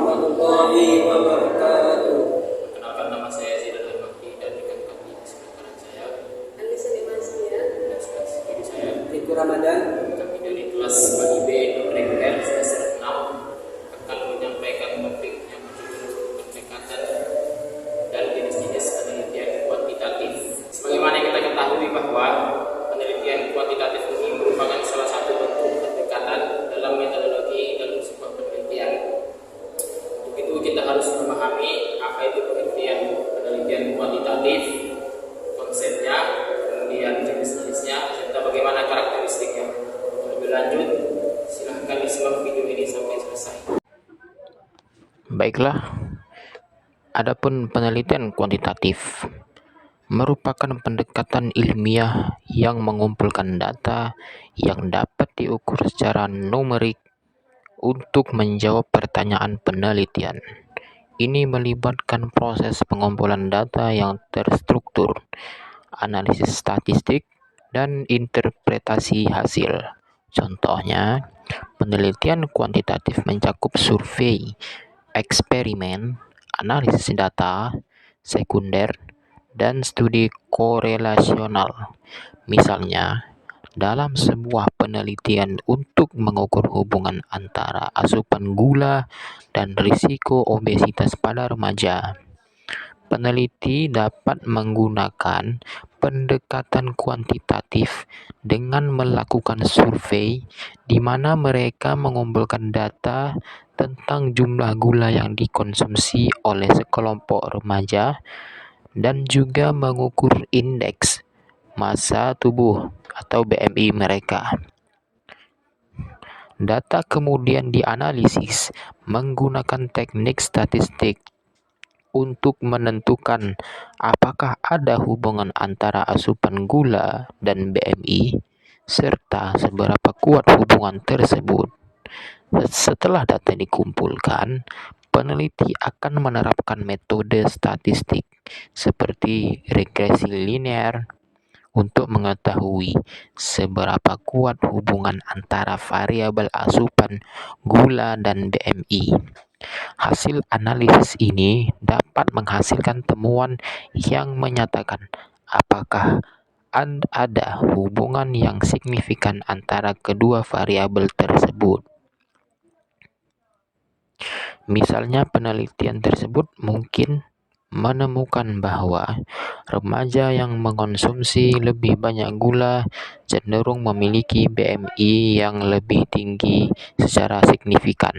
warahmatullahi wabarakatuh. Perkenalkan, nama saya Zidan Al-Bakti dan rekan kami di sebelah saya Anissa Dimasya dan sebelah kiri saya Itu Ramadan. kami dari kelas IB reguler semester 6 akan menyampaikan topik yang berjudul pendekatan dan jenis-jenis penelitian kuantitatif. Sebagaimana kita ketahui bahwa penelitian kuantitatif ini merupakan salah satu bentuk pendekatan dalam metodologi dalam sebuah penelitian. Untuk itu kita harus memahami apa itu penelitian kuantitatif, konsepnya, kemudian jenis-jenisnya, serta bagaimana karakteristiknya. Lebih lanjut, silahkan disimak video ini sampai selesai. Baiklah, adapun penelitian kuantitatif merupakan pendekatan ilmiah yang mengumpulkan data yang dapat diukur secara numerik untuk menjawab pertanyaan penelitian. Ini melibatkan proses pengumpulan data yang terstruktur, analisis statistik, dan interpretasi hasil. Contohnya, penelitian kuantitatif mencakup survei, eksperimen, analisis data sekunder, dan studi korelasional. Misalnya, dalam sebuah penelitian untuk mengukur hubungan antara asupan gula dan risiko obesitas pada remaja, peneliti dapat menggunakan pendekatan kuantitatif dengan melakukan survei di mana mereka mengumpulkan data tentang jumlah gula yang dikonsumsi oleh sekelompok remaja dan juga mengukur indeks massa tubuh atau BMI mereka. Data kemudian dianalisis menggunakan teknik statistik untuk menentukan apakah ada hubungan antara asupan gula dan BMI serta seberapa kuat hubungan tersebut. Setelah data dikumpulkan, peneliti akan menerapkan metode statistik seperti regresi linear untuk mengetahui seberapa kuat hubungan antara variabel asupan gula dan BMI. Hasil analisis ini dapat menghasilkan temuan yang menyatakan apakah ada hubungan yang signifikan antara kedua variabel tersebut. Misalnya, penelitian tersebut mungkin menemukan bahwa remaja yang mengonsumsi lebih banyak gula cenderung memiliki BMI yang lebih tinggi secara signifikan.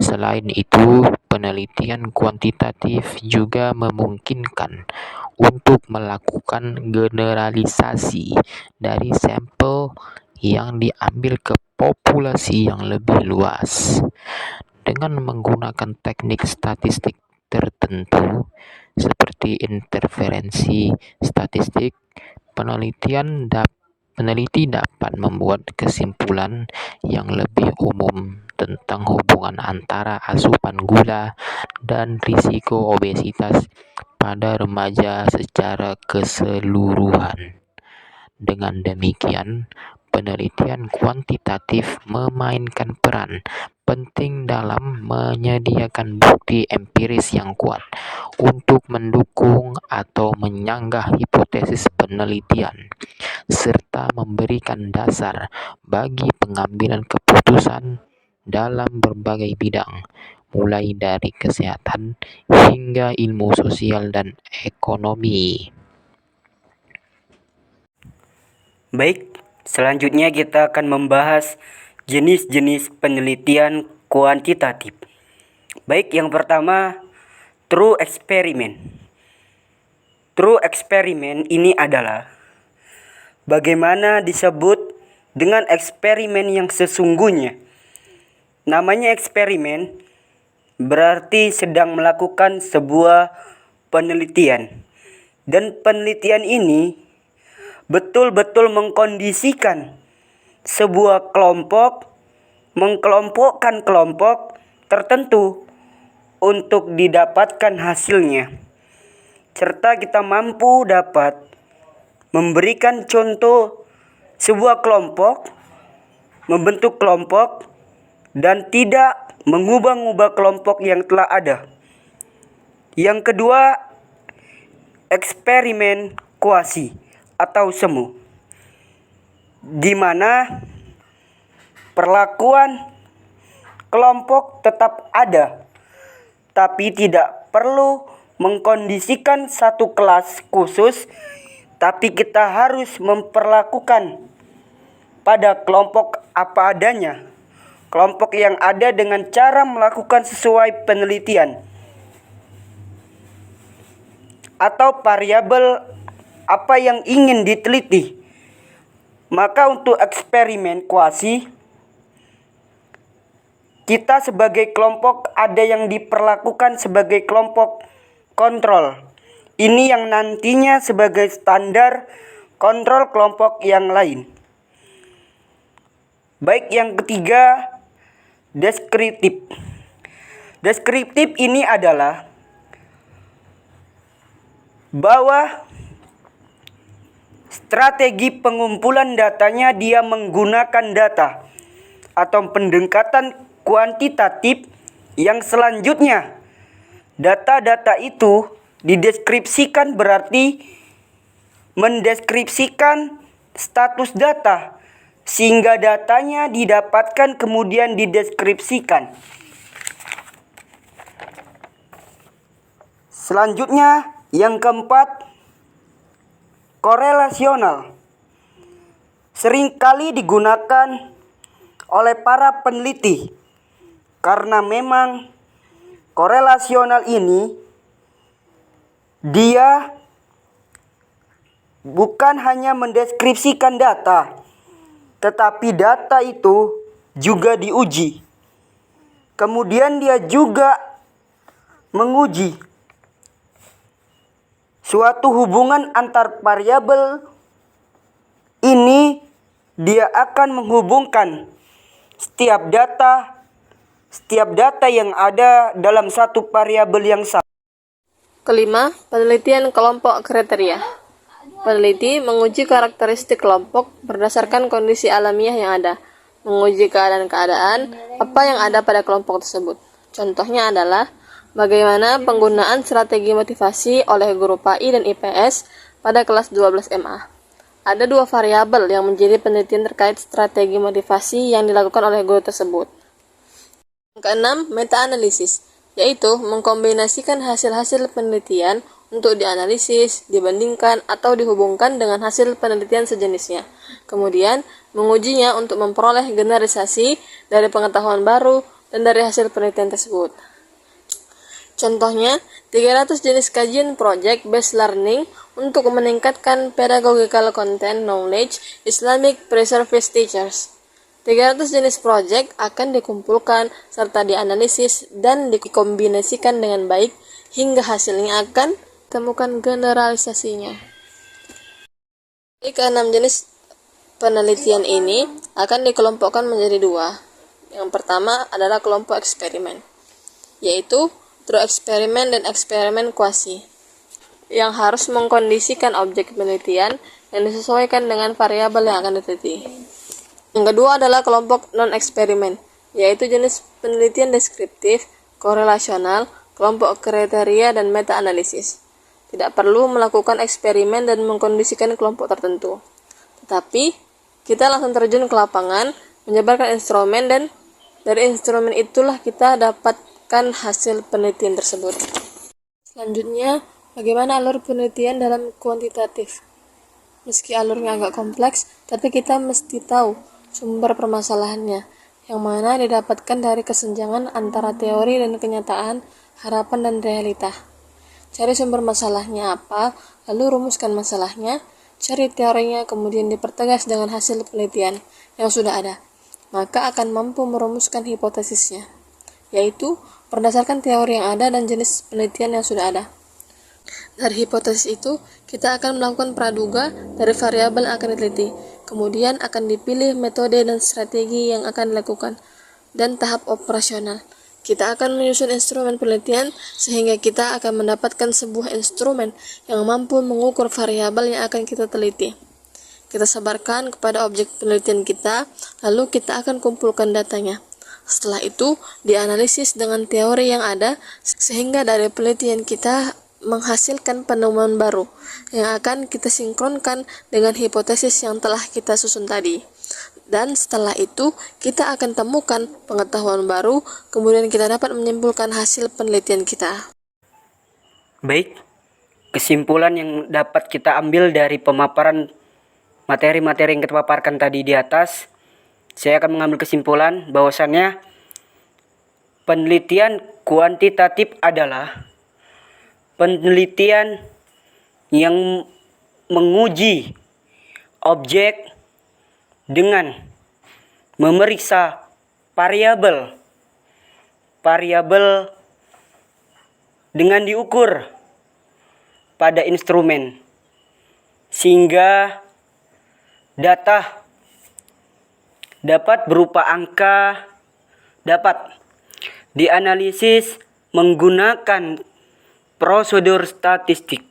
Selain itu, penelitian kuantitatif juga memungkinkan untuk melakukan generalisasi dari sampel yang diambil ke populasi yang lebih luas. Dengan menggunakan teknik statistik tertentu seperti interferensi statistik, peneliti dapat membuat kesimpulan yang lebih umum tentang hubungan antara asupan gula dan risiko obesitas pada remaja secara keseluruhan. Dengan demikian, penelitian kuantitatif memainkan peran penting dalam menyediakan bukti empiris yang kuat untuk mendukung atau menyanggah hipotesis penelitian, serta memberikan dasar bagi pengambilan keputusan dalam berbagai bidang, mulai dari kesehatan hingga ilmu sosial dan ekonomi. Baik, selanjutnya kita akan membahas jenis-jenis penelitian kuantitatif. Baik, yang pertama, true experiment. True experiment ini adalah bagaimana disebut dengan eksperimen yang sesungguhnya. Namanya eksperimen berarti sedang melakukan sebuah penelitian. Dan penelitian ini betul-betul mengkondisikan sebuah kelompok, mengkelompokkan kelompok tertentu untuk didapatkan hasilnya. Serta kita mampu dapat memberikan contoh sebuah kelompok, membentuk kelompok, dan tidak mengubah-ubah kelompok yang telah ada. Yang kedua, eksperimen kuasi atau semu, di mana perlakuan kelompok tetap ada, tapi tidak perlu mengkondisikan satu kelas khusus, tapi kita harus memperlakukan pada kelompok apa adanya, kelompok yang ada dengan cara melakukan sesuai penelitian atau variabel apa yang ingin diteliti. Maka untuk eksperimen kuasi, kita sebagai kelompok ada yang diperlakukan sebagai kelompok kontrol. Ini yang nantinya sebagai standar kontrol kelompok yang lain. Baik, yang ketiga, deskriptif. Deskriptif ini adalah bahwa strategi pengumpulan datanya dia menggunakan data atau pendekatan kuantitatif yang selanjutnya data-data itu dideskripsikan, berarti mendeskripsikan status data sehingga datanya didapatkan kemudian dideskripsikan. Selanjutnya yang keempat, korelasional. Seringkali digunakan oleh para peneliti karena memang korelasional ini dia bukan hanya mendeskripsikan data, tetapi data itu juga diuji. Kemudian dia juga menguji suatu hubungan antar variabel ini. Dia akan menghubungkan setiap data yang ada dalam satu variabel yang sama. Kelima, penelitian kelompok kriteria. Peneliti menguji karakteristik kelompok berdasarkan kondisi alamiah yang ada, menguji keadaan-keadaan apa yang ada pada kelompok tersebut. Contohnya adalah bagaimana penggunaan strategi motivasi oleh guru PAI dan IPS pada kelas 12 MA. Ada dua variabel yang menjadi penelitian terkait strategi motivasi yang dilakukan oleh guru tersebut. Yang keenam, meta-analisis, yaitu mengkombinasikan hasil-hasil penelitian untuk dianalisis, dibandingkan, atau dihubungkan dengan hasil penelitian sejenisnya. Kemudian, mengujinya untuk memperoleh generalisasi dari pengetahuan baru dan dari hasil penelitian tersebut. Contohnya, 300 jenis kajian project based learning untuk meningkatkan pedagogical content knowledge Islamic pre-service teachers. 300 jenis project akan dikumpulkan serta dianalisis dan dikombinasikan dengan baik hingga hasilnya akan temukan generalisasinya. Keenam jenis penelitian ini akan dikelompokkan menjadi dua. Yang pertama adalah kelompok eksperimen, yaitu true eksperimen dan eksperimen kuasi, yang harus mengkondisikan objek penelitian yang disesuaikan dengan variabel yang akan diteliti. Yang kedua adalah kelompok non-eksperimen, yaitu jenis penelitian deskriptif, korelasional, kelompok kriteria, dan meta-analisis. Tidak perlu melakukan eksperimen dan mengkondisikan kelompok tertentu, tetapi kita langsung terjun ke lapangan, menyebarkan instrumen, dan dari instrumen itulah kita dapatkan hasil penelitian tersebut. Selanjutnya, bagaimana alur penelitian dalam kuantitatif? Meski alurnya agak kompleks, tapi kita mesti tahu sumber permasalahannya, yang mana didapatkan dari kesenjangan antara teori dan kenyataan, harapan dan realita. Cari sumber masalahnya apa, lalu rumuskan masalahnya, cari teorinya, kemudian dipertegas dengan hasil penelitian yang sudah ada. Maka akan mampu merumuskan hipotesisnya, yaitu berdasarkan teori yang ada dan jenis penelitian yang sudah ada. Dari hipotesis itu, kita akan melakukan praduga dari variabel yang akan diteliti. Kemudian akan dipilih metode dan strategi yang akan dilakukan, dan tahap operasional. Kita akan menyusun instrumen penelitian sehingga kita akan mendapatkan sebuah instrumen yang mampu mengukur variabel yang akan kita teliti. Kita sebarkan kepada objek penelitian kita, lalu kita akan kumpulkan datanya. Setelah itu, dianalisis dengan teori yang ada, sehingga dari penelitian kita menghasilkan penemuan baru yang akan kita sinkronkan dengan hipotesis yang telah kita susun tadi. Dan setelah itu, kita akan temukan pengetahuan baru, kemudian kita dapat menyimpulkan hasil penelitian kita. Baik, kesimpulan yang dapat kita ambil dari pemaparan materi-materi yang kita paparkan tadi di atas, saya akan mengambil kesimpulan bahwasannya penelitian kuantitatif adalah penelitian yang menguji objek dengan memeriksa variabel dengan diukur pada instrumen, sehingga data dapat berupa angka dapat dianalisis menggunakan prosedur statistik.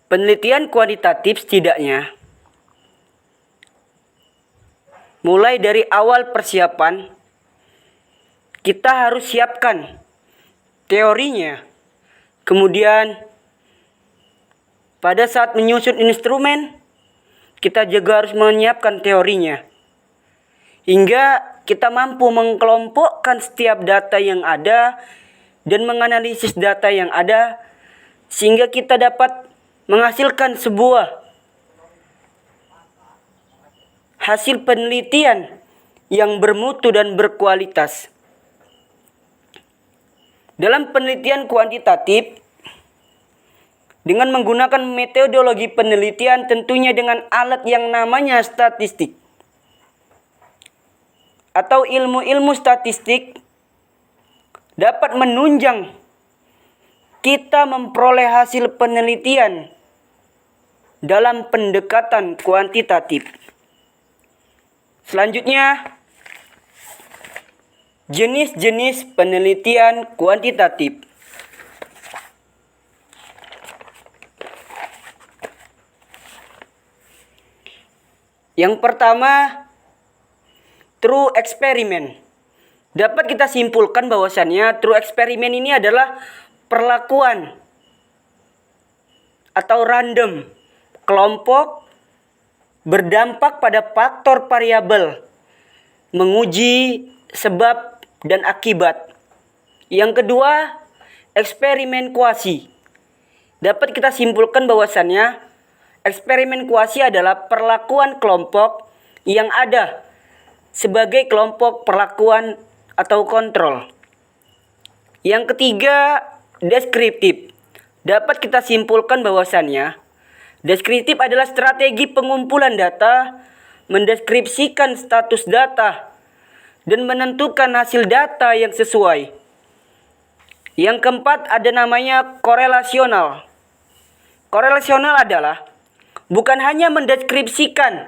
Penelitian kuantitatif setidaknya mulai dari awal persiapan kita harus siapkan teorinya. Kemudian pada saat menyusun instrumen, kita juga harus menyiapkan teorinya. Hingga kita mampu mengkelompokkan setiap data yang ada dan menganalisis data yang ada, sehingga kita dapat menghasilkan sebuah hasil penelitian yang bermutu dan berkualitas. Dalam penelitian kuantitatif, dengan menggunakan metodologi penelitian tentunya dengan alat yang namanya statistik atau ilmu-ilmu statistik, dapat menunjang kita memperoleh hasil penelitian dalam pendekatan kuantitatif. Selanjutnya, jenis-jenis penelitian kuantitatif. Yang pertama, true experiment. Dapat kita simpulkan bahwasannya true experiment ini adalah perlakuan atau random kelompok berdampak pada faktor variabel, menguji sebab dan akibat. Yang kedua, eksperimen kuasi. Dapat kita simpulkan bahwasannya eksperimen kuasi adalah perlakuan kelompok yang ada sebagai kelompok perlakuan atau kontrol. Yang ketiga, deskriptif. Dapat kita simpulkan bahwasannya deskriptif adalah strategi pengumpulan data, mendeskripsikan status data, dan menentukan hasil data yang sesuai. Yang keempat ada namanya korelasional. Korelasional adalah bukan hanya mendeskripsikan,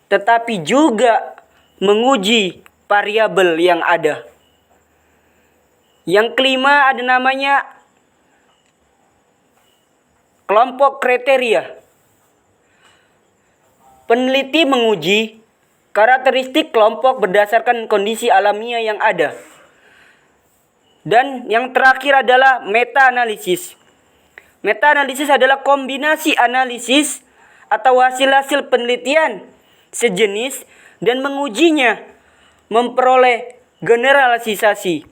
tetapi juga menguji variabel yang ada. Yang kelima ada namanya kelompok kriteria. Peneliti menguji karakteristik kelompok berdasarkan kondisi alamiah yang ada. Dan yang terakhir adalah meta-analisis. Meta-analisis adalah kombinasi analisis atau hasil-hasil penelitian sejenis dan mengujinya memperoleh generalisasi.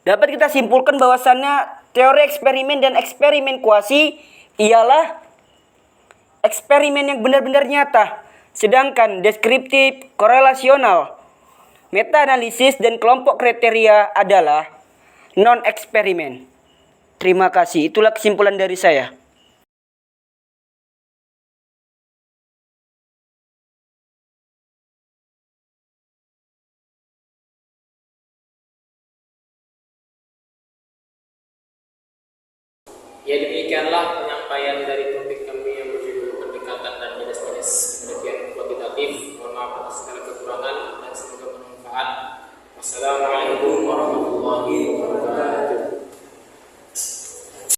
Dapat kita simpulkan bahwasannya teori eksperimen dan eksperimen kuasi ialah eksperimen yang benar-benar nyata, sedangkan deskriptif, korelasional, meta-analisis, dan kelompok kriteria adalah non-eksperimen. Terima kasih, itulah kesimpulan dari saya. Ya, demikianlah penyampaian